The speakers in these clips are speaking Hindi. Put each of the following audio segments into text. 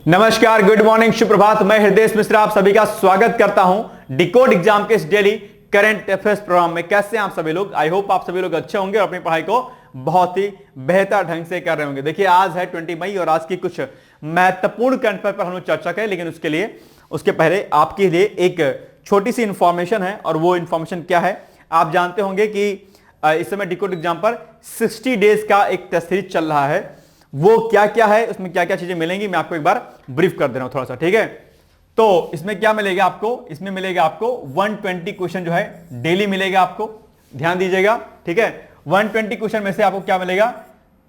नमस्कार, गुड मॉर्निंग, सुप्रभात। मैं हृदय मिश्रा आप सभी का स्वागत करता हूं डिकोड एग्जाम के इस डेली करंट अफेयर्स प्रोग्राम में। कैसे हैं आप सभी लोग? आई होप आप सभी लोग अच्छे होंगे और अपनी पढ़ाई को बहुत ही बेहतर ढंग से कर रहे होंगे। देखिए, आज है 20 मई और आज की कुछ महत्वपूर्ण करंट अफेयर पर हम लोग चर्चा करें, लेकिन उसके पहले आपके लिए एक छोटी सी इंफॉर्मेशन है। और वो इंफॉर्मेशन क्या है? आप जानते होंगे कि इस समय डिकोड एग्जाम पर 60 डेज का एक टेस्ट सीरीज चल रहा है। वो क्या क्या है, उसमें क्या क्या चीजें मिलेंगी, मैं आपको एक बार ब्रीफ कर दे रहा हूं थोड़ा सा, ठीक है? तो इसमें क्या मिलेगा आपको? इसमें मिलेगा आपको 120 क्वेश्चन जो है डेली मिलेगा आपको। ध्यान दीजिएगा, ठीक है? 120 क्वेश्चन में से आपको क्या मिलेगा?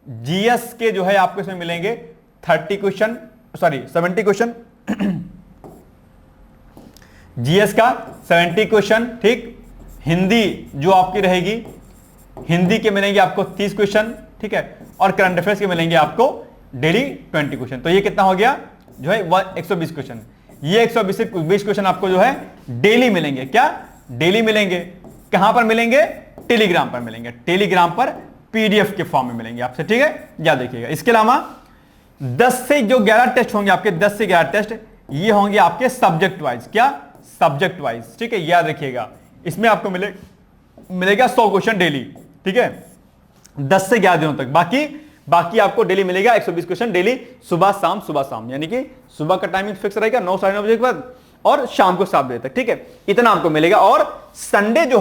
जीएस के जो है आपको इसमें मिलेंगे 70 क्वेश्चन जीएस का 70 क्वेश्चन, ठीक। हिंदी जो आपकी रहेगी, हिंदी के मिलेंगे आपको 30 क्वेश्चन, ठीक है। और करंट अफेयर्स के मिलेंगे आपको डेली 20 क्वेश्चन। तो ये कितना हो गया जो है 120 क्वेश्चन। ये 120 क्वेश्चन आपको जो है डेली मिलेंगे। क्या डेली मिलेंगे? कहां पर मिलेंगे? टेलीग्राम पर मिलेंगे। टेलीग्राम पर पीडीएफ के फॉर्म में मिलेंगे आपसे, ठीक है? याद देखिएगा। इसके अलावा 10 से जो 11 टेस्ट होंगे आपके, 10 से 11 टेस्ट ये होंगे आपके सब्जेक्ट वाइज। क्या? सब्जेक्ट वाइज, ठीक है? याद रखिएगा। इसमें आपको मिलेगा 100 क्वेश्चन डेली, ठीक है? 10 से 11 दिनों तक। बाकी आपको डेली मिलेगा 120 क्वेश्चन डेली, सुबह शाम, यानी कि सुबह का टाइमिंग फिक्स रहेगा 9 साढ़े 9 बजे के बाद और शाम को 7 बजे तक, ठीक है? इतना आपको मिलेगा। और संडे जो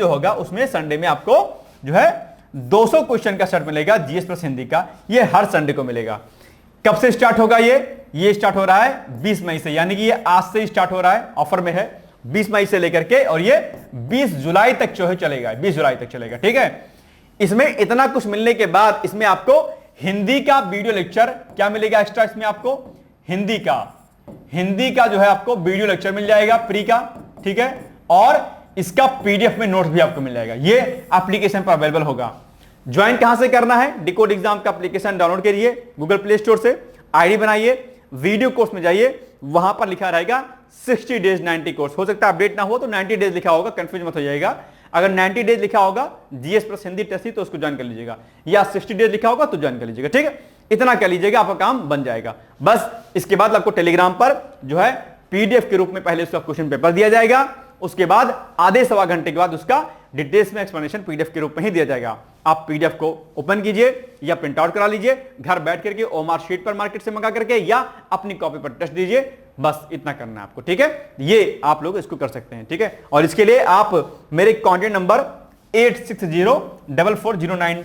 होगा उसमें संडे में आपको जो है 200 क्वेश्चन का सेट मिलेगा जीएस प्लस हिंदी का। ये हर संडे को मिलेगा। कब से स्टार्ट होगा ये स्टार्ट हो रहा है 20 मई से, यानी कि ये आज से स्टार्ट हो रहा है, ऑफर में है 20 मई से लेकर के, और ये 20 जुलाई तक जो है चलेगा, 20 जुलाई तक चलेगा, ठीक है? इसमें इतना कुछ मिलने के बाद इसमें आपको हिंदी का वीडियो लेक्चर क्या मिलेगा एक्स्ट्रा? इसमें आपको हिंदी का जो है आपको वीडियो लेक्चर मिल जाएगा प्री का, ठीक है? और इसका पीडीएफ में नोट्स भी आपको मिल जाएगा। ये एप्लीकेशन पर अवेलेबल होगा। ज्वाइन कहां से करना है? डिकोड एग्जाम का एप्लीकेशन डाउनलोड करिए गूगल प्ले स्टोर से, आईडी बनाइए, वीडियो कोर्स में जाइए, वहां पर लिखा रहेगा 60 डेज 90 कोर्स। हो सकता है अपडेट ना हो तो 90 डेज लिखा होगा, कंफ्यूज मत हो जाएगा। अगर 90 डेज लिखा होगा जीएस प्लस हिंदी टेस्ट तो उसको ज्वाइन कर लीजिएगा, या 60 डेज लिखा होगा तो ज्वाइन कर लीजिएगा, ठीक है? इतना कर लीजिएगा, आपका काम बन जाएगा। बस इसके बाद आपको टेलीग्राम पर जो है पीडीएफ के रूप में पहले उसका क्वेश्चन पेपर दिया जाएगा, उसके बाद आधे सवा घंटे के बाद उसका डिटेल्स में एक्सप्लेनेशन पीडीएफ के रूप में ही दिया जाएगा। आप पीडीएफ को ओपन कीजिए या प्रिंट आउट करा लीजिए, घर बैठ करके ओमार शीट पर मार्केट से मंगा करके, या अपनी कॉपी पर टेस्ट दीजिए। बस इतना करना है आपको, ठीक है? ये आप लोग इसको कर सकते हैं, ठीक है? और इसके लिए आप मेरे कॉन्टैक्ट नंबर 86044009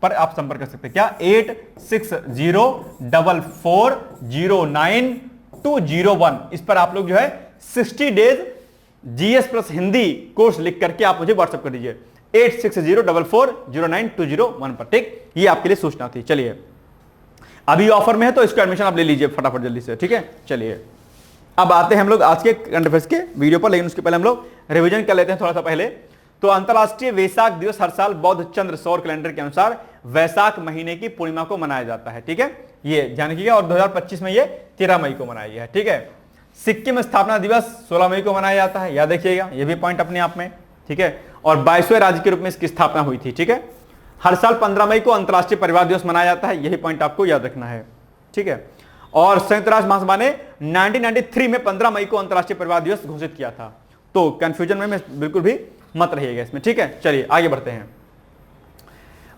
पर आप संपर्क कर सकते हैं। क्या? 8604409201। इस पर आप लोग जो है 60 days GS plus Hindi course लिख करके आप मुझे व्हाट्सएप कर दीजिए 8604409201 पर, ठीक? ये आपके लिए सूचना थी। चलिए, अभी ऑफर में है तो इसका एडमिशन आप ले लीजिए फटाफट जल्दी से, ठीक है? चलिए, अब आते हैं हम लोग आज के करंट अफेयर्स के वीडियो पर, लेकिन उसके पहले हम लोग रिवीजन कर लेते हैं थोड़ा सा पहले। तो अंतरराष्ट्रीय वैशाख दिवस हर साल बौद्ध चंद्र सौर कैलेंडर के अनुसार वैशाख महीने की पूर्णिमा को मनाया जाता है, ठीक है? ये ध्यान रखिएगा। और 2025 में ये 13 मई को मनाया गया है, ठीक है? सिक्किम स्थापना दिवस 16 मई को मनाया जाता है, याद रखिएगा, ये भी पॉइंट अपने आप में, ठीक है? और 22वें राज्य के रूप में इसकी स्थापना हुई थी, ठीक है? हर साल 15 मई को अंतरराष्ट्रीय परिवार दिवस मनाया जाता है, यही पॉइंट आपको याद रखना है, ठीक है? और संयुक्त राष्ट्र महासभा ने 1993 में 15 मई को अंतरराष्ट्रीय परिवार दिवस घोषित किया था। तो कंफ्यूजन में बिल्कुल भी मत रहिएगा इसमें, ठीक है? चलिए आगे बढ़ते हैं।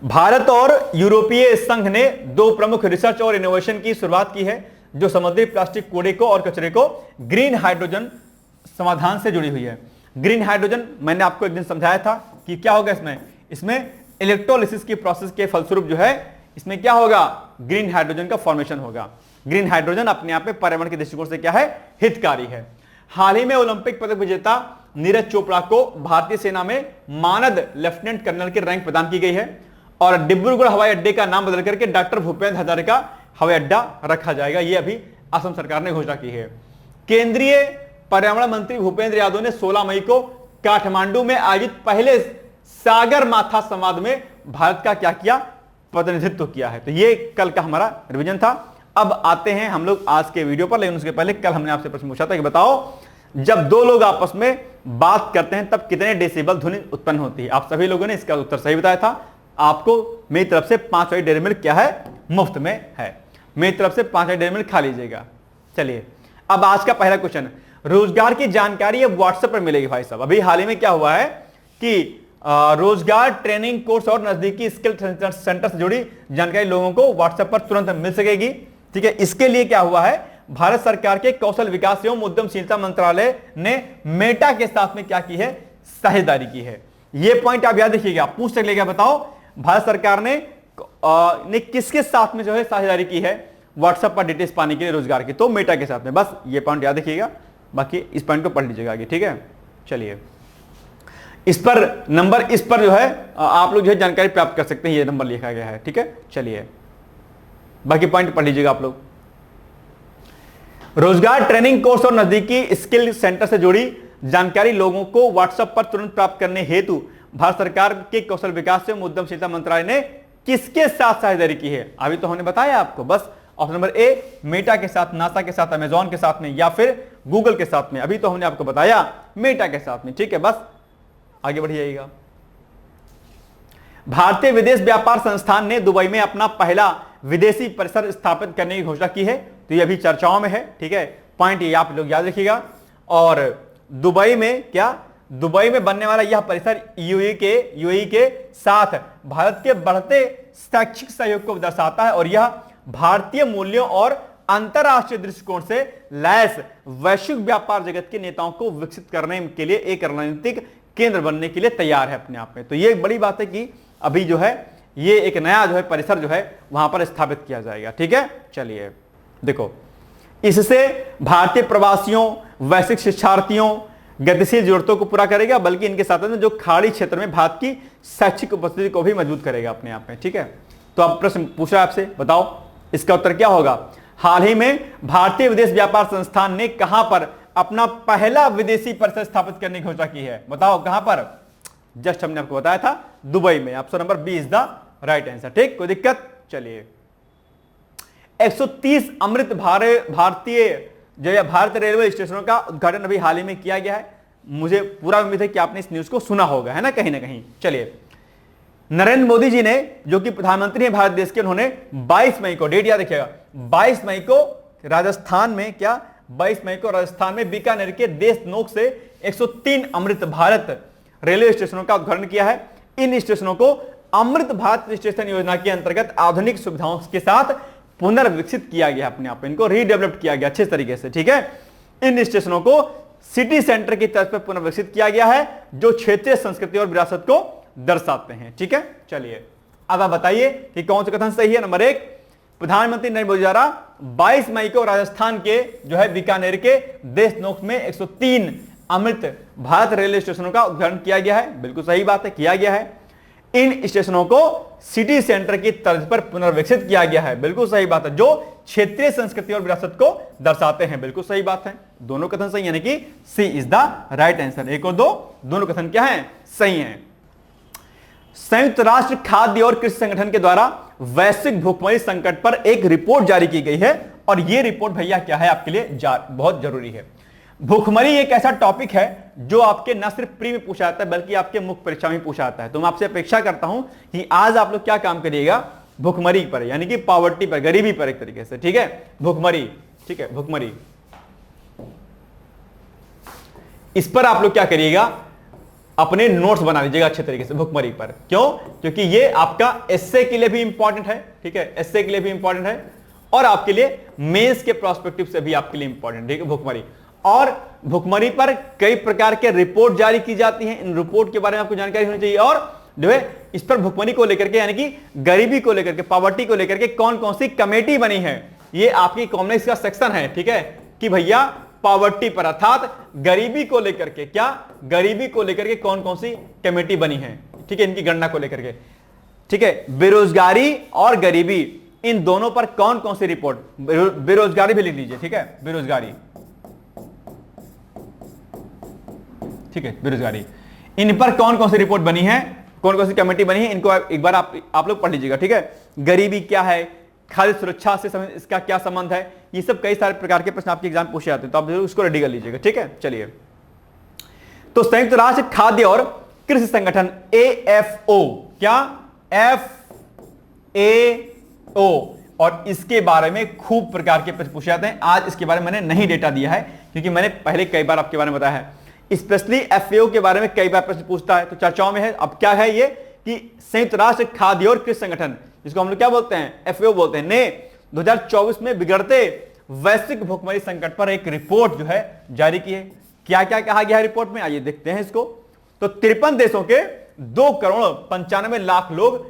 भारत और यूरोपीय संघ ने 2 प्रमुख रिसर्च और इनोवेशन की शुरुआत की है, जो समुद्री प्लास्टिक कूड़े को और कचरे को ग्रीन हाइड्रोजन समाधान से जुड़ी हुई है। ग्रीन हाइड्रोजन मैंने आपको एक दिन समझाया था कि क्या होगा इसमें इलेक्ट्रोलिसिस की प्रोसेस के फलस्वरूप जो है इसमें क्या होगा? ग्रीन हाइड्रोजन का फॉर्मेशन होगा। ग्रीन हाइड्रोजन अपने आप में पर्यावरण के दृष्टिकोण से क्या है? हितकारी है। हाल ही में ओलंपिक पदक विजेता नीरज चोपड़ा को भारतीय सेना में मानद लेफ्टिनेंट कर्नल की रैंक प्रदान की गई है, और डिब्रूगढ़ हवाई अड्डे का नाम बदल करके डॉक्टर भूपेंद्र हजारिका हवाई अड्डा रखा जाएगा। यह अभी असम सरकार ने घोषणा की है। केंद्रीय पर्यावरण मंत्री भूपेंद्र यादव ने 16 मई को काठमांडू में आयोजित पहले सागर माथा संवाद में भारत का क्या किया? प्रतिनिधित्व किया है। तो ये कल का हमारा रिवीजन था। अब आते हैं हम लोग आज के वीडियो पर, लेकिन उसके पहले कल हमने आपसे प्रश्न पूछा था कि बताओ जब 2 लोग आपस में बात करते हैं तब कितने डेसिबल ध्वनि उत्पन्न होती है? आप सभी लोगों ने इसका उत्तर सही बताया था। आपको मेरी तरफ से 5 वाली डेयरी मिल्क क्या है? मुफ्त में है। मेरी तरफ से 5 डेढ़ मिनट खा लीजिएगा। चलिए अब आज का पहला क्वेश्चन, रोजगार की जानकारी अब व्हाट्सएप पर मिलेगी भाई साहब। अभी हाल ही में क्या हुआ है कि रोजगार ट्रेनिंग कोर्स और नजदीकी स्किल सेंटर से जुड़ी जानकारी लोगों को व्हाट्सएप पर तुरंत मिल सकेगी। ठीक है, इसके लिए क्या हुआ है, भारत सरकार के कौशल विकास एवं उद्यमशीलता मंत्रालय ने मेटा के साथ में क्या की है, साझेदारी की है। यह पॉइंट आप याद रखिएगा, पूछ सकेगा बताओ भारत सरकार ने किसके साथ में जो है साझेदारी की है व्हाट्सएप पर डिटेल्स पाने के लिए रोजगार की, तो मेटा के साथ में। बस ये पॉइंट याद रखिएगा, बाकी इस पॉइंट को पढ़ लीजिएगा आगे। ठीक है, चलिए इस पर नंबर, इस पर जो है आप लोग जो है जानकारी प्राप्त कर सकते हैं, ये नंबर लिखा गया है। ठीक है, चलिए बाकी पॉइंट पढ़ लीजिएगा आप लोग। रोजगार ट्रेनिंग कोर्स और नजदीकी स्किल सेंटर से जुड़ी जानकारी लोगों को व्हाट्सएप पर तुरंत प्राप्त करने हेतु भारत सरकार के कौशल विकास एवं उद्यमशीलता मंत्रालय ने किसके साथ साझेदारी की है? अभी तो हमने बताया आपको, बस ऑप्शन नंबर ए मेटा के साथ, नासा के साथ, अमेजॉन के साथ में, या फिर गूगल के साथ में। अभी तो हमने आपको बताया मेटा के साथ में। ठीक है, बस आगे बढ़िएगा। भारतीय विदेश व्यापार संस्थान ने दुबई में अपना पहला विदेशी परिसर स्थापित करने की घोषणा की है, तो ये अभी चर्चाओं में है। ठीक है, पॉइंट ये आप लोग याद रखिएगा। और दुबई में क्या, दुबई में बनने वाला यह परिसर यूएई के साथ भारत के बढ़ते शैक्षिक सहयोग को दर्शाता है और यह भारतीय मूल्यों और अंतरराष्ट्रीय दृष्टिकोण से लैस वैश्विक व्यापार जगत के नेताओं को विकसित करने के लिए एक रणनीतिक केंद्र बनने के लिए तैयार है अपने आप में। तो ये एक बड़ी बात है कि अभी जो है ये एक नया जो है परिसर जो है वहां पर स्थापित किया जाएगा। ठीक है, चलिए देखो, इससे भारतीय प्रवासियों, वैश्विक शिक्षार्थियों गतिशील जरूरतों को पूरा करेगा, बल्कि इनके साथ में जो खाड़ी क्षेत्र में भारत की शैक्षिक उपस्थिति को भी मजबूत करेगा अपने आप में। ठीक है, तो अब प्रश्न पूछा आपसे, बताओ इसका उत्तर क्या होगा। हाल ही में भारतीय विदेश व्यापार संस्थान ने कहां पर अपना पहला विदेशी परिसर स्थापित करने की घोषणा की है? बताओ कहां पर? जस्ट हमने आपको बताया था दुबई में। Option number B is the right answer. ठीक, कोई दिक्कत? चलिए 130 अमृत भारतीय जो है भारत रेलवे स्टेशनों का उद्घाटन अभी हाल ही में किया गया है। मुझे पूरा उम्मीद है कि आपने इस न्यूज को सुना होगा, है ना कहीं। चलिए, नरेंद्र मोदी जी ने, जो कि प्रधानमंत्री हैं भारत देश के, उन्होंने 22 मई को, डेट याद रखिएगा, 22 मई को राजस्थान में क्या, 22 मई को राजस्थान में बीकानेर के देशनोक से 103 अमृत भारत रेलवे स्टेशनों का उद्घाटन किया है। इन स्टेशनों को अमृत भारत स्टेशन योजना के अंतर्गत आधुनिक सुविधाओं के साथ पुनर्विकसित किया गया, अपने आप इनको रीडेवलप किया गया अच्छे तरीके से। ठीक है, इन स्टेशनों को सिटी सेंटर की तर्ज पर पुनर्विकसित किया गया है, जो क्षेत्रीय संस्कृति और विरासत को दर्शाते हैं। ठीक है, चलिए अब आप बताइए कि कौन सा कथन सही है। नंबर 1, प्रधानमंत्री नरेंद्र मोदी द्वारा 22 मई को राजस्थान के जो है बीकानेर के देशनोक में 103 अमृत भारत रेलवे स्टेशनों का उद्घाटन किया गया है। बिल्कुल सही बात है, किया गया है। इन स्टेशनों को सिटी सेंटर की तर्ज पर पुनर्विकसित किया गया है। बिल्कुल सही बात है, जो क्षेत्रीय संस्कृति और विरासत को दर्शाते हैं। बिल्कुल सही बात है, दोनों कथन सही, यानी कि सी इज द राइट आंसर। 1 और 2 दोनों कथन क्या है, सही हैं। संयुक्त राष्ट्र खाद्य और कृषि संगठन के द्वारा वैश्विक भूखमरी संकट पर एक रिपोर्ट जारी की गई है, और यह रिपोर्ट भैया क्या है आपके लिए बहुत जरूरी है। भूखमरी एक ऐसा टॉपिक है जो आपके न सिर्फ प्री में पूछा जाता है बल्कि आपके मुख्य परीक्षा में पूछा जाता है। तो मैं आपसे अपेक्षा करता हूं कि आज आप लोग क्या काम करिएगा, भूखमरी पर, यानी कि पॉवर्टी पर, गरीबी पर एक तरीके से। ठीक है, भूखमरी, ठीक है, भूखमरी, इस पर आप लोग क्या करिएगा, अपने नोट्स बना लीजिएगा अच्छे तरीके से भूखमरी पर। क्यों? क्योंकि ये आपका एस्से के लिए भी इंपॉर्टेंट है। ठीक है, एस्से के लिए भी इंपॉर्टेंट है और आपके लिए मेंस के प्रोस्पेक्टिव से भी आपके लिए इंपॉर्टेंट। ठीक है, भूखमरी। और भूखमरी पर कई प्रकार के रिपोर्ट जारी की जाती हैं, इन रिपोर्ट के बारे में आपको जानकारी होनी चाहिए। और जो है इस पर भूखमरी को लेकर के, यानी कि गरीबी को लेकर के, पॉवर्टी को लेकर के कौन कौन सी कमेटी बनी है, ये आपकी कॉमनेस का सेक्शन है। ठीक है, कि भैया पॉवर्टी पर अर्थात गरीबी को लेकर के, क्या गरीबी को लेकर के कौन कौन सी कमेटी बनी है। ठीक है, इनकी गणना को लेकर के। ठीक है, बेरोजगारी और गरीबी, इन दोनों पर कौन कौन सी रिपोर्ट, बेरोजगारी भी लिख लीजिए। ठीक है, बेरोजगारी, ठीक है, बेरोजगारी, इन पर कौन कौन सी रिपोर्ट बनी है, कौन कौन सी कमेटी बनी है, इनको एक बार आप लोग पढ़ लीजिएगा। ठीक है, गरीबी क्या है, खाद्य सुरक्षा से इसका क्या संबंध है, ये सब कई सारे प्रकार के प्रश्न आपके एग्जाम पूछे जाते हैं, तो आप जरूर उसको रेडी कर लीजिएगा। ठीक है, चलिए, तो संयुक्त राष्ट्र खाद्य और कृषि संगठन AFO, क्या FAO और इसके बारे में खूब प्रकार के प्रश्न पूछे जाते हैं। आज इसके बारे में मैंने नहीं डेटा दिया है क्योंकि मैंने पहले कई बार आपके बारे में बताया है। स्पेशली एफएओ के बारे में कई बार प्रश्न पूछता है, तो चर्चाओं में है। अब क्या है ये कि संयुक्त राष्ट्र खाद्य और कृषि संगठन, जिसको हम लोग क्या बोलते हैं, एफएओ बोलते हैं, ने 2024 में बिगड़ते वैश्विक भुखमरी संकट पर एक रिपोर्ट जो है जारी की है। क्या क्या कहा गया है रिपोर्ट में, आइए देखते हैं इसको। तो 53 देशों के 2,95,00,000 लोग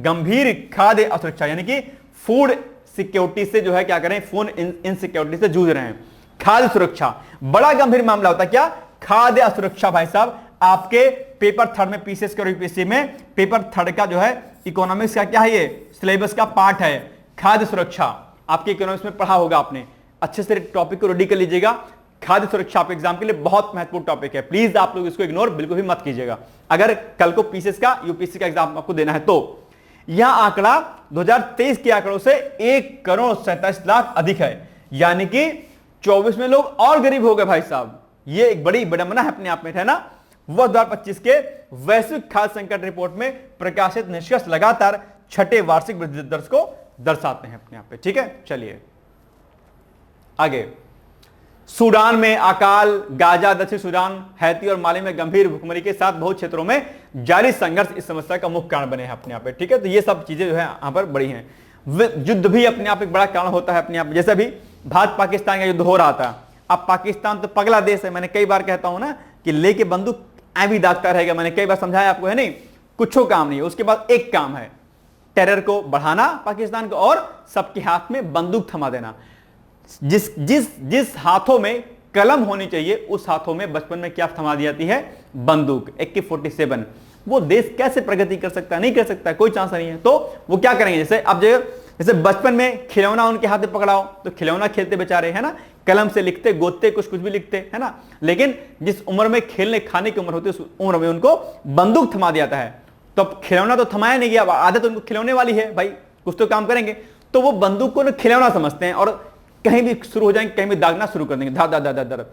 गंभीर खाद्य असुरक्षा यानी कि फूड सिक्योरिटी से जो है क्या करें, फूड इनसिक्योरिटी से जूझ रहे हैं। खाद्य सुरक्षा बड़ा गंभीर मामला होता है। क्या खाद्य असुरक्षा भाई साहब, आपके पेपर थर्ड में पीसीएस के और यूपीएससी में पेपर थर्ड का जो है इकोनॉमिक्स का क्या है, ये सिलेबस का पार्ट है। खाद्य सुरक्षा आपके इकोनॉमिक्स में पढ़ा होगा आपने, अच्छे से टॉपिक को रेडी कर लीजिएगा। खाद्य सुरक्षा आपके एग्जाम के लिए बहुत महत्वपूर्ण टॉपिक है, प्लीज आप लोग इसको इग्नोर बिल्कुल भी मत कीजिएगा अगर कल को पीसीएस का यूपीएससी का एग्जाम आपको देना है तो। यह आंकड़ा 2023 के आंकड़ों से 1,47,00,000 अधिक है, यानी कि 24 में लोग और गरीब हो गए भाई साहब। यह एक बड़ी विडंबना है अपने आप में, है ना। वह 2025 के वैश्विक खाद्य संकट रिपोर्ट में प्रकाशित निष्कर्ष लगातार छठे वार्षिक वृद्धि दर को दर्शाते हैं अपने आप पे। ठीक है, चलिए आगे। सूडान में अकाल, गाजा, दक्षिण सूडान, हैती और माली में गंभीर भूखमरी के साथ बहुत क्षेत्रों में जारी संघर्ष इस समस्या का मुख्य कारण बने हैं अपने आप पे। ठीक है, तो ये सब चीजें जो है यहां पर बड़ी हैं। युद्ध भी अपने आप एक बड़ा कारण होता है अपने आप। जैसे भी भारत पाकिस्तान का युद्ध हो रहा था, अब पाकिस्तान तो पगला देश है, मैंने कई बार कहता हूं ना कि लेके बंदूक भी दागता रहेगा। मैंने कई बार समझाया आपको, है नहीं, कुछ काम नहीं है। उसके बाद एक काम है, टेरर को बढ़ाना पाकिस्तान को और सबके हाथ में बंदूक थमा देना। जिस हाथों में कलम होनी चाहिए उस हाथों में बचपन में क्या थमा दी जाती है, बंदूक, AK-47। वो देश कैसे प्रगति कर सकता है, नहीं कर सकता, कोई चांस नहीं है। तो वो क्या करेंगे, जैसे अब जैसे बचपन में खिलौना उनके हाथ में पकड़ाओ तो खिलौना खेलते बेचारे, है ना, कलम से लिखते, गोदते, कुछ भी लिखते, है ना। लेकिन जिस उम्र में खेलने खाने की उम्र होती है उस उम्र में उनको बंदूक थमा दिया जाता है। तो अब खिलौना तो थमाया नहीं गया, आदत उनको खिलौने वाली है भाई, कुछ तो काम करेंगे। तो वो बंदूक को खिलौना समझते हैं और कहीं भी शुरू हो जाएंगे, कहीं भी दागना शुरू कर देंगे, धा धा धा धा धा,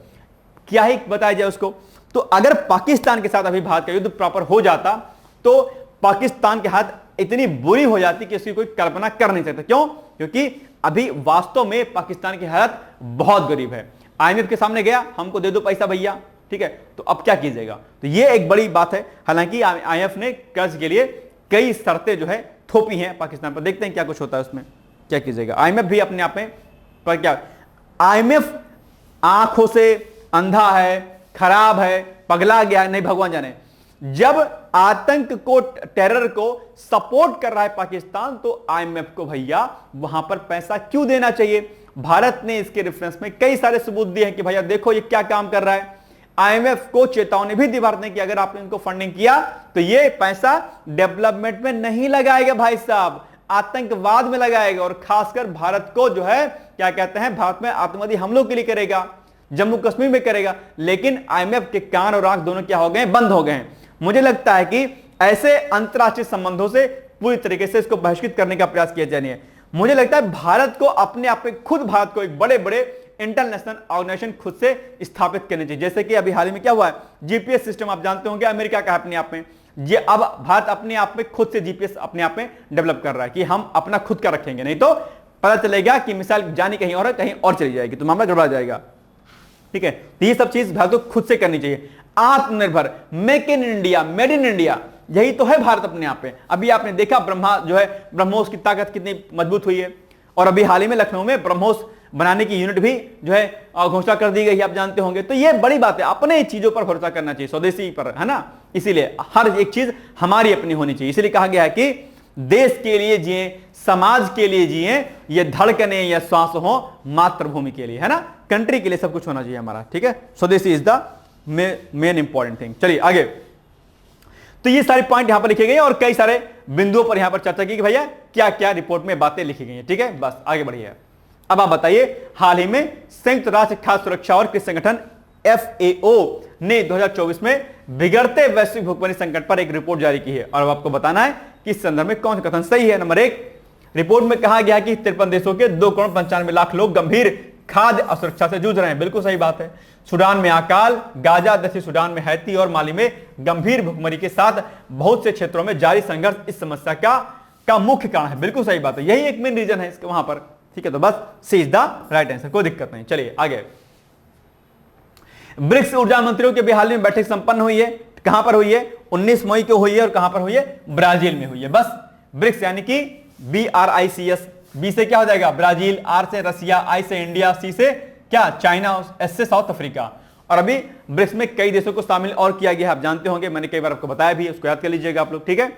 क्या ही बताया जाए उसको। तो अगर पाकिस्तान के साथ अभी भारत का युद्ध प्रॉपर हो जाता तो पाकिस्तान के हाथ इतनी बुरी हो जाती कि उसकी कोई कल्पना कर नहीं सकता। क्यों? क्योंकि अभी वास्तव में पाकिस्तान की हालत बहुत गरीब है। IMF के सामने गया, हमको दे दो पैसा भैया, ठीक है, तो अब क्या कीजिएगा। तो ये एक बड़ी बात है। हालांकि IMF ने कर्ज के लिए कई शर्तें जो है थोपी हैं पाकिस्तान पर, देखते हैं क्या कुछ होता है उसमें, क्या कीजिएगा। IMF भी अपने आप में पर क्या, IMF आंखों से अंधा है, खराब है, पगला गया है, नहीं भगवान जाने। जब आतंक को, टेरर को सपोर्ट कर रहा है पाकिस्तान, तो IMF को भैया वहां पर पैसा क्यों देना चाहिए। भारत ने इसके रेफरेंस में कई सारे सबूत दिए हैं कि भैया देखो ये क्या काम कर रहा है। IMF को चेतावनी भी दी भारत ने कि अगर आपने इनको फंडिंग किया तो ये पैसा डेवलपमेंट में नहीं लगाएगा भाई साहब, आतंकवाद में लगाएगा, और खासकर भारत को जो है क्या कहते हैं, भारत में आतंकवादी हमलों के लिए करेगा, जम्मू कश्मीर में करेगा। लेकिन IMF के कान और आंख दोनों क्या हो गए, बंद हो गए हैं। मुझे लगता है कि ऐसे अंतरराष्ट्रीय संबंधों से पूरी तरीके से इसको बहिष्कृत करने का प्रयास किया जाना है। मुझे लगता है भारत को अपने आप में, खुद भारत को एक बड़े बड़े इंटरनेशनल ऑर्गेनाइजेशन खुद से स्थापित करने चाहिए। जैसे कि अभी हाल ही में क्या हुआ है, GPS सिस्टम आप जानते होंगे अमेरिका का अपने आप में, ये अब भारत अपने आप में खुद से GPS अपने आप में डेवलप कर रहा है कि हम अपना खुद का रखेंगे, नहीं तो पता चलेगा कि मिसाल जानी कहीं और है, कहीं और चली जाएगी तो मामला गड़बड़ा जाएगा। ठीक है, तो ये सब चीज भारत को खुद से करनी चाहिए। आत्मनिर्भर, make in India, made in India, यही तो है भारत अपने आप में। अभी आपने देखा ब्रह्मा जो है, ब्रह्मोस की ताकत कितनी मजबूत हुई है, और अभी हाल ही में लखनऊ में ब्रह्मोस बनाने की यूनिट भी जो है घोषणा कर दी गई, आप जानते होंगे। तो ये बड़ी बात है, अपने चीजों पर भरोसा करना चाहिए, स्वदेशी पर, है ना। इसीलिए हर एक चीज हमारी अपनी होनी चाहिए। इसलिए कहा गया है कि देश के लिए जिए, समाज के लिए जिए, ये धड़कने या श्वास हो मातृभूमि के लिए, है ना, कंट्री के लिए सब कुछ होना चाहिए हमारा। ठीक है, स्वदेशी is the main important thing. चलिए आगे। तो ये सारे पॉइंट यहां पर लिखे गए और कई सारे बिंदुओं पर यहां पर चर्चा की कि भैया क्या क्या रिपोर्ट में बातें लिखी गई हैं। ठीक है, बस आगे बढ़िए। अब आप बताइए, हाल ही में संयुक्त राष्ट्र खाद्य सुरक्षा और कृषि संगठन FAO ने 2024 में बिगड़ते वैश्विक भुखमरी संकट पर एक रिपोर्ट जारी की है, और अब आपको बताना है कि इस संदर्भ में कौन सा कथन सही है। नंबर 1, रिपोर्ट में कहा गया कि 53 देशों के 2,95,00,000 लोग गंभीर खाद्य असुरक्षा से जूझ रहे हैं। बिल्कुल सही बात है। सूडान में अकाल, गाजा, दक्षिण सूडान में हैती और माली में गंभीर भुखमरी के साथ बहुत से क्षेत्रों में जारी संघर्ष इस समस्या का का मुख्य कारण है। बिल्कुल सही बात है, यही एक मेन रीजन है इसके वहां पर, ठीक है। तो बस सी इज द राइट आंसर, कोई दिक्कत नहीं। चलिए आगे। ब्रिक्स ऊर्जा मंत्रियों के हाल में बैठक संपन्न हुई है, कहां पर हुई है? 19 मई को हुई है, और कहां पर हुई है? ब्राजील में हुई है। बस ब्रिक्स यानी कि BRICS, बी से क्या हो जाएगा? ब्राजील, आर से रसिया, आई से इंडिया, सी से क्या? चाइना, एस से साउथ अफ्रीका। और अभी ब्रिक्स में कई देशों को शामिल और किया गया है, आप जानते होंगे, मैंने कई बार आपको बताया भी, उसको याद कर लीजिएगा आप लोग, ठीक है।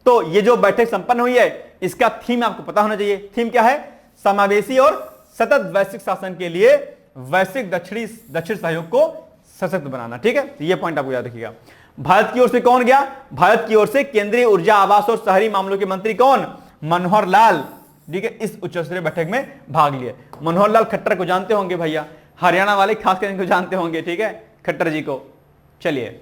तो ये जो बैठक संपन्न हुई है, इसका थीम आपको पता होना चाहिए। थीम क्या है? समावेशी और सतत वैश्विक शासन के लिए वैश्विक दक्षिण सहयोग को सशक्त बनाना, ठीक है। तो ये पॉइंट आपको याद रखिएगा। भारत की ओर से कौन गया? भारत की ओर से केंद्रीय ऊर्जा, आवास और शहरी मामलों के मंत्री कौन? मनोहर लाल, ठीक है, इस उच्च स्तरीय बैठक में भाग लिए। मनोहर लाल खट्टर को जानते होंगे भैया, हरियाणा वाले खासकर इनको जानते होंगे, ठीक है, खट्टर जी को। चलिए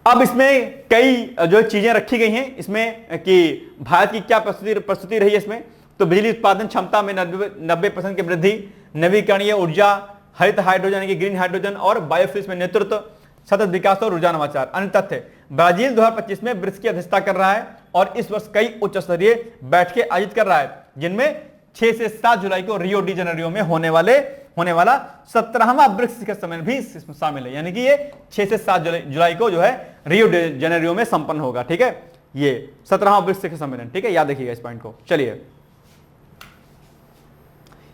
अब इसमें कई जो चीजें रखी गई हैं इसमें कि भारत की क्या प्रस्तुति रही है इसमें। तो बिजली उत्पादन क्षमता में 90% की वृद्धि, नवीकरणीय ऊर्जा, हरित हाइड्रोजन यानी कि ग्रीन हाइड्रोजन और बायोफ्यूल्स में नेतृत्व, सतत विकास और ऊर्जा नवाचार। अन्य तथ्य, ब्राजील 2025 में ब्रिक्स की अध्यक्षता कर रहा है और इस वर्ष कई उच्च स्तरीय बैठकें आयोजित कर रहा है, जिनमें 6 से 7 जुलाई को रियो डी जेनेरियो में होने वाला 17वां ब्रिक्स शिखर सम्मेलन भी इसमें शामिल है। यानी कि ये 6 से 7 जुलाई को जो है रियो डी जेनेरियो में संपन्न होगा, ठीक है, ये 17वां ब्रिक्स शिखर सम्मेलन, ठीक है, याद रखिएगा इस पॉइंट को। चलिए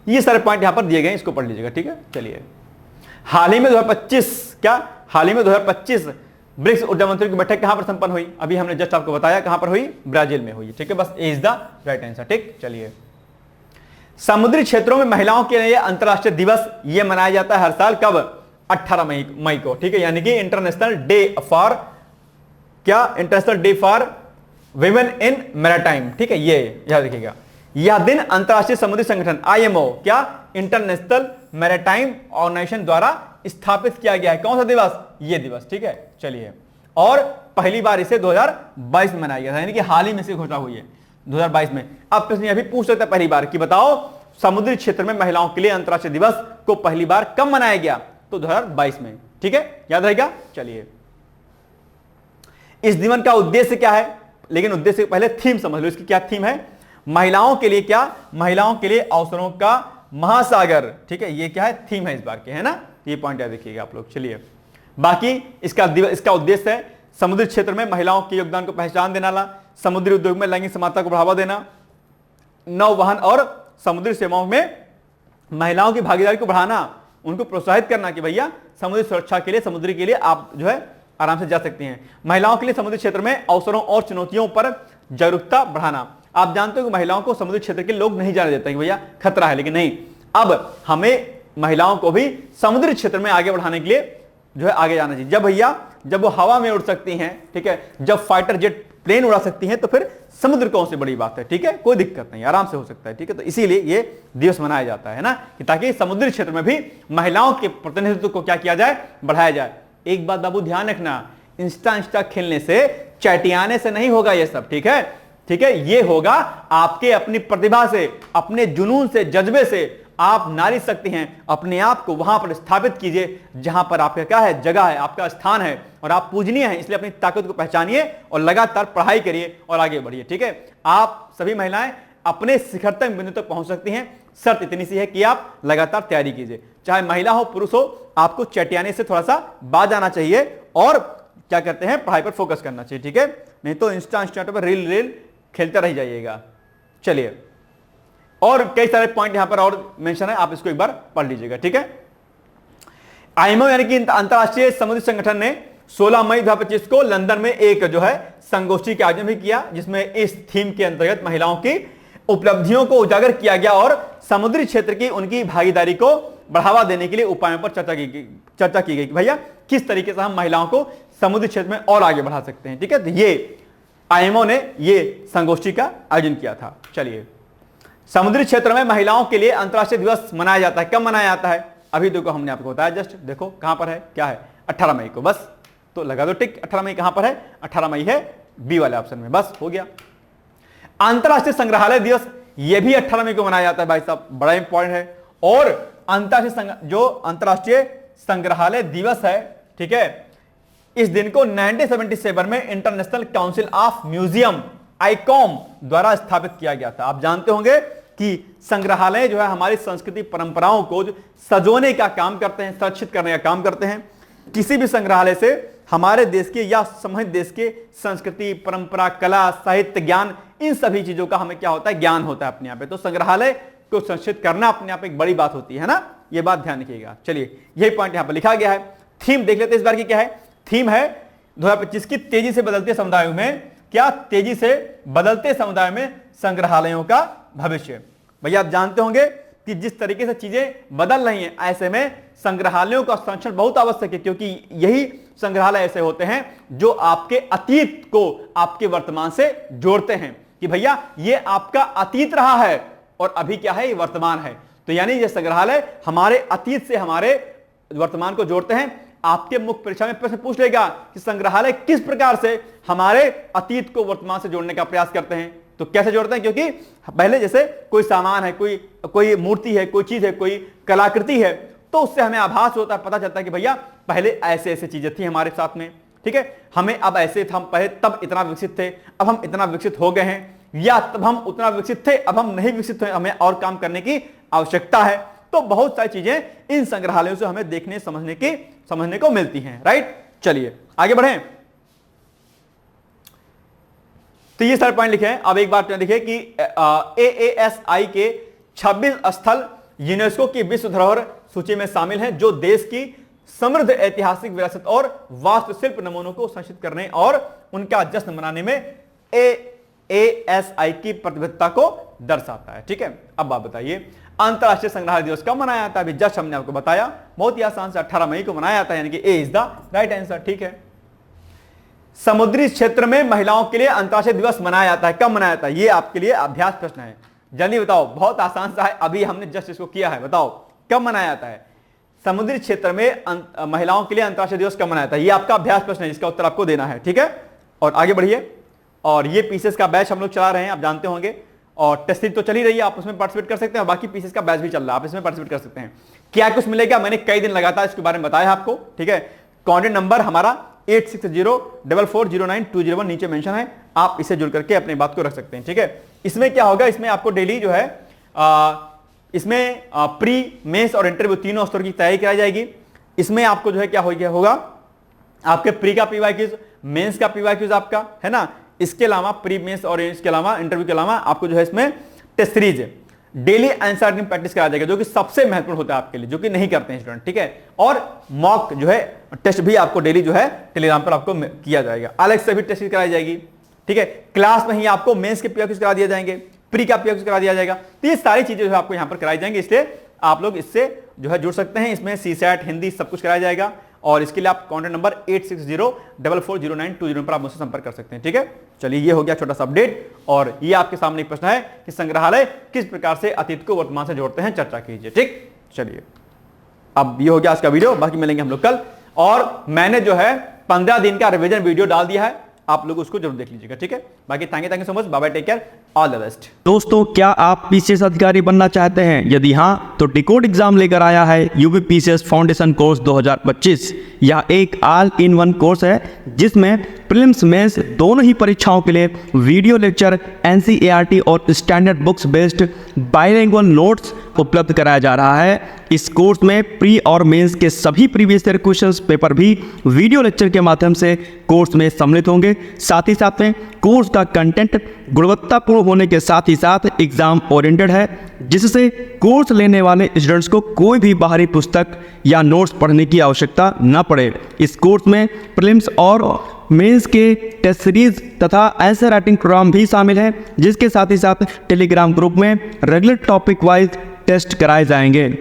ये सारे पॉइंट यहां पर दिए गए, इसको पढ़ लीजिएगा, ठीक है। चलिए हाल ही में 2025 ब्रिक्स ऊर्जा मंत्रियों की बैठक कहां पर संपन्न हुई? अभी हमने जस्ट आपको बताया कहां पर हुई, ब्राजील में हुई, ठीक है। बस ए इज द राइट आंसर, ठीक। चलिए समुद्री क्षेत्रों में महिलाओं के लिए अंतरराष्ट्रीय दिवस ये मनाया जाता है हर साल, कब? 18 मई को, ठीक है, यानी कि international day for women in maritime, ठीक है, ये याद रखिएगा। यह दिन अंतरराष्ट्रीय समुद्री संगठन IMO क्या इंटरनेशनल मैरीटाइम ऑर्गेनाइजेशन द्वारा स्थापित किया गया है। कौन सा दिवस? ये दिवस, ठीक है। चलिए और पहली बार इसे 2022 में मनाया गया था, यानी कि हाल ही में से घोषणा हुई है 2022 में। अब प्रश्न यह भी पूछ सकते हैं पहली बार कि बताओ समुद्री क्षेत्र में महिलाओं के लिए अंतरराष्ट्रीय दिवस को पहली बार कब मनाया गया? तो 2022 में, ठीक है, याद रहेगा। चलिए इस दिवस का उद्देश्य क्या है? लेकिन उद्देश्य से पहले थीम समझ लो, इसकी क्या थीम है? महिलाओं के लिए क्या? महिलाओं के लिए अवसरों का महासागर, ठीक है, ये क्या है? थीम है इस बार के, है ना। ये पॉइंट याद रखिएगा आप लोग। चलिए बाकी इसका उद्देश्य है समुद्री क्षेत्र में महिलाओं के योगदान को पहचान देना, समुद्री उद्योग में लैंगिक समानता को बढ़ावा देना, नौवहन और समुद्री सेवाओं में महिलाओं की भागीदारी को बढ़ाना, उनको प्रोत्साहित करना कि भैया समुद्री सुरक्षा के लिए, समुद्री के लिए आप जो है आराम से जा सकती हैं। महिलाओं के लिए समुद्री क्षेत्र में अवसरों और चुनौतियों पर जागरूकता बढ़ाना। आप जानते हो कि महिलाओं को समुद्री क्षेत्र के लोग नहीं जाने देते कि भैया खतरा है, लेकिन नहीं, अब हमें महिलाओं को भी समुद्री क्षेत्र में आगे बढ़ाने के लिए जो है आगे जाना चाहिए। जब वो हवा में उड़ सकती हैं, ठीक है, जब फाइटर जेट प्लेन उड़ा सकती हैं, तो फिर समुद्र कौन सी बड़ी बात है, ठीक है, कोई दिक्कत नहीं, आराम से हो सकता है, ठीक है। तो इसीलिए ये दिवस मनाया जाता है ना, कि ताकि समुद्री क्षेत्र में भी महिलाओं के प्रतिनिधित्व को क्या किया जाए? बढ़ाया जाए। एक बात बाबू ध्यान रखना, इंस्टा खेलने से, चैटियाने से नहीं होगा ये सब, ठीक है, ठीक है। ये होगा आपके अपनी प्रतिभा से, अपने जुनून से, जज्बे से। आप नारी शक्ति हैं, अपने आप को वहां पर स्थापित कीजिए जहां पर आपका क्या है? जगह है, आपका स्थान है, और आप पूजनीय हैं, इसलिए अपनी ताकत को पहचानिए और लगातार पढ़ाई करिए और आगे बढ़िए, ठीक है। आप सभी महिलाएं अपने शिखरतम बिंदु तक पहुंच सकती हैं, शर्त इतनी सी है कि आप लगातार तैयारी कीजिए। चाहे महिला हो पुरुष हो, आपको चटियाने से थोड़ा सा बाज आना चाहिए और क्या करते हैं? पढ़ाई पर फोकस करना चाहिए, ठीक है। नहीं तो इंस्टा पर रील खेलते रह जाइएगा। चलिए और कई सारे पॉइंट यहां पर और मेंशन है, आप इसको एक बार पढ़ लीजिएगा, ठीक है। IMO यानी कि अंतरराष्ट्रीय समुद्री संगठन ने 16 मई 2025 को लंदन में एक जो है संगोष्ठी का आयोजन भी किया, जिसमें इस थीम के अंतर्गत महिलाओं की उपलब्धियों को उजागर किया गया और समुद्री क्षेत्र की उनकी भागीदारी को बढ़ावा देने के लिए उपायों पर चर्चा की गई कि भैया किस तरीके से हम महिलाओं को समुद्री क्षेत्र में और आगे बढ़ा सकते हैं, ठीक है। तो ये IMO ने ये संगोष्ठी का आयोजन किया था। चलिए समुद्री क्षेत्र में महिलाओं के लिए अंतरराष्ट्रीय दिवस मनाया जाता है, कब मनाया जाता है? अभी देखो हमने आपको बताया, जस्ट देखो कहां पर है, क्या है? 18 मई को, बस तो लगा दो टिक। 18 मई कहां पर है? 18 मई है बी वाले ऑप्शन में, बस हो गया। अंतरराष्ट्रीय संग्रहालय दिवस यह भी 18 मई को मनाया जाता है भाई साहब, बड़ा इंपॉर्टेंट है। और अंतरराष्ट्रीय संग्रहालय दिवस है, ठीक है, इस दिन को 1977 में international council of museum Icom द्वारा स्थापित किया गया था। आप जानते होंगे कि संग्रहालय जो है हमारी संस्कृति परंपराओं को सजोने का काम करते हैं, संरक्षित करने का काम करते हैं। किसी भी संग्रहालय से हमारे देश के या समृद्ध देश के संस्कृति, परंपरा, कला, साहित्य, ज्ञान, इन सभी चीजों का हमें क्या होता है, ज्ञान होता है अपने यहाँ पे। तो संग्रहालय को संरक्षित करना अपने आप एक बड़ी बात होती है ना, ये बात ध्यान रखिएगा। चलिए यही पॉइंट यहाँ पर लिखा गया है। थीम देख लेते हैं इस बार की क्या है। थीम है 2025 की तेजी से बदलते समुदायों में, क्या तेजी से बदलते समुदाय में संग्रहालयों का भविष्य। भैया आप जानते होंगे कि जिस तरीके से चीजें बदल रही हैं, ऐसे में संग्रहालयों का संरक्षण बहुत आवश्यक है, क्योंकि यही संग्रहालय ऐसे होते हैं जो आपके अतीत को आपके वर्तमान से जोड़ते हैं कि भैया ये आपका अतीत रहा है और अभी क्या है, ये वर्तमान है। तो यानी ये संग्रहालय हमारे अतीत से हमारे वर्तमान को जोड़ते हैं। आपके मुख्य परीक्षा में प्रश्न पूछ लेगा कि संग्रहालय किस प्रकार से हमारे अतीत को वर्तमान से जोड़ने का प्रयास करते हैं। तो कैसे जोड़ते हैं, क्योंकि पहले जैसे कोई सामान है, कोई मूर्ति है, कोई चीज है, कोई कलाकृति है, तो उससे हमें आभास होता है, पता चलता है कि भैया पहले ऐसे ऐसे चीजें थी हमारे साथ में, ठीक है, हमें अब ऐसे हम पहले तब इतना विकसित थे, अब हम इतना विकसित हो गए हैं, या तब हम उतना विकसित थे अब हम नहीं विकसित हुए, हमें और काम करने की आवश्यकता है। तो बहुत सारी चीजें इन संग्रहालयों से हमें देखने समझने को मिलती हैं, राइट। चलिए आगे बढ़ें। तो ये सारे पॉइंट लिखे हैं। अब एक बात देखिए कि AASI के 26 स्थल यूनेस्को की विश्व धरोहर सूची में शामिल हैं, जो देश की समृद्ध ऐतिहासिक विरासत और वास्तुशिल्प नमूनों को संरक्षित करने और उनका जश्न मनाने में AASI की प्रतिबद्धता को दर्शाता है। ठीक है, अब आप बताइए अंतरराष्ट्रीय संग्रहालय दिवस कब मनाया जाता है। अभी जस्ट हमने आपको बताया, बहुत ही आसान से 18 मई को मनाया जाता है, यानी कि ए इज द राइट आंसर। ठीक है, समुद्री क्षेत्र में महिलाओं के लिए अंतरराष्ट्रीय दिवस मनाया जाता है, कब मनाया जाता है, ये आपके लिए अभ्यास प्रश्न है। जल्दी बताओ, बहुत आसान सा है, अभी हमने जस्ट इसको किया है, बताओ कब मनाया जाता है समुद्री क्षेत्र में महिलाओं के लिए अंतरराष्ट्रीय दिवस कब मनाया जाता है। ये आपका अभ्यास प्रश्न है, जिसका उत्तर आपको देना है। ठीक है, और आगे बढ़िए। और ये पीसेस का बैच हम लोग चला रहे हैं, आप जानते होंगे, और टेस्ट सीरीज तो चल ही रही है, आप उसमें पार्टिसिपेट कर सकते हैं, और बाकी पीसेस का बैच भी चल रहा है, आप इसमें पार्टिसिपेट कर सकते हैं। क्या कुछ मिलेगा, मैंने कई दिन लगातार इसके बारे में बताया आपको। ठीक है, कॉन्टैक्ट नंबर हमारा 8604440920 नीचे मेंशन है, आप इसे जुड़ करके अपनी बात को रख सकते हैं। ठीक है, इसमें क्या होगा, इसमें आपको डेली जो है इसमें प्री, मेंस और इंटरव्यू तीनों स्तरों की तैयारी कराई जाएगी। इसमें आपको जो है क्या होगा, आपके प्री का पीवाई क्विज, मेंस का पीवाई क्विज आपका है ना, इसके अलावा प्री, मेंस और इसके अलावा इंटरव्यू के अलावा आपको जो है इसमें test series daily answer writing practice कराया जाएगा, जो कि सबसे महत्वपूर्ण होता है आपके लिए, जो कि नहीं करते हैं स्टूडेंट। ठीक है, और मॉक जो है टेस्ट भी आपको डेली जो है टेलीग्राम पर आपको किया जाएगा, अलग से भी टेस्ट कराई जाएगी। ठीक है, क्लास में ही आपको मेंस के पीवाई क्विज करा दिया जाएंगे, प्री का पीवाई क्विज करा दिया जाएगा। तो ये सारी चीजें जो है आपको यहाँ पर कराई जाएंगी, इसलिए आप लोग इससे जो है जुड़ सकते हैं। इसमें CSAT, हिंदी सब कुछ कराया जाएगा, और इसके लिए आप कॉन्टैक्ट नंबर 8604440920 पर आप मुझसे संपर्क कर सकते हैं। ठीक है, चलिए ये हो गया छोटा सा अपडेट, और ये आपके सामने एक प्रश्न है कि संग्रहालय किस प्रकार से अतीत को वर्तमान से जोड़ते हैं, चर्चा कीजिए। ठीक, चलिए अब ये हो गया आज का वीडियो, बाकी मिलेंगे हम लोग कल। और मैंने जो है 15 दिन का रिवीजन वीडियो डाल दिया है, आप लोग उसको जरूर देख लीजिएगा। ठीक है, बाकी thank you so much, bye bye, take care, all the best. दोस्तों, क्या आप पीसीएस अधिकारी बनना चाहते हैं? यदि हाँ, तो डिकोड एग्जाम लेकर आया है यूपी पीसीएस फाउंडेशन कोर्स 2025। यह एक ऑल इन वन कोर्स है, जिसमें प्रीलिम्स मेंस दोनों ही परीक्षाओं के लिए वीडियो लेक्चर, NCERT और standard books based bilingual notes उपलब्ध कराया जा रहा है। इस कोर्स में प्री और मेंस के सभी प्रीवियस ईयर क्वेश्चंस पेपर भी वीडियो लेक्चर के माध्यम से कोर्स में सम्मिलित होंगे। साथ ही साथ में कोर्स का कंटेंट गुणवत्तापूर्ण होने के साथ ही साथ एग्जाम ओरिएंटेड है, जिससे कोर्स लेने वाले स्टूडेंट्स को कोई भी बाहरी पुस्तक या नोट्स पढ़ने की आवश्यकता न पड़े। इस कोर्स में प्रीलिम्स और मेंस के टेस्ट सीरीज तथा आंसर राइटिंग प्रोग्राम भी शामिल है, जिसके साथ ही साथ टेलीग्राम ग्रुप में रेगुलर टॉपिक वाइज टेस्ट कराए जाएंगे।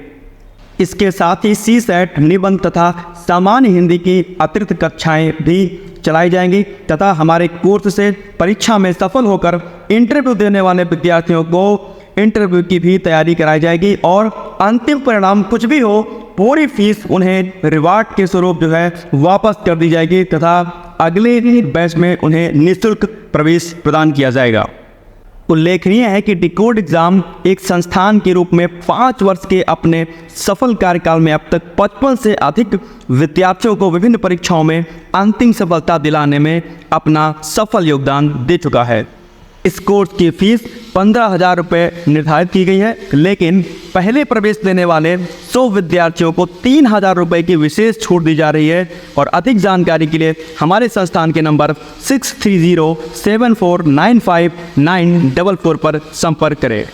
इसके साथ ही CSAT, निबंध तथा सामान्य हिंदी की अतिरिक्त कक्षाएं भी चलाई जाएंगी, तथा हमारे कोर्स से परीक्षा में सफल होकर इंटरव्यू देने वाले विद्यार्थियों को इंटरव्यू की भी तैयारी कराई जाएगी, और अंतिम परिणाम कुछ भी हो, पूरी फीस उन्हें रिवार्ड के स्वरूप जो है वापस कर दी जाएगी, तथा अगले बैच में उन्हें निःशुल्क प्रवेश प्रदान किया जाएगा। उल्लेखनीय है कि डिकोड एग्जाम एक संस्थान के रूप में 5 वर्ष के अपने सफल कार्यकाल में अब तक 55 से अधिक विद्यार्थियों को विभिन्न परीक्षाओं में अंतिम सफलता दिलाने में अपना सफल योगदान दे चुका है। इस कोर्स की फीस 15,000 रुपये निर्धारित की गई है, लेकिन पहले प्रवेश देने वाले 100 विद्यार्थियों को 3,000 रुपये की विशेष छूट दी जा रही है। और अधिक जानकारी के लिए हमारे संस्थान के नंबर 6307495944 पर संपर्क करें।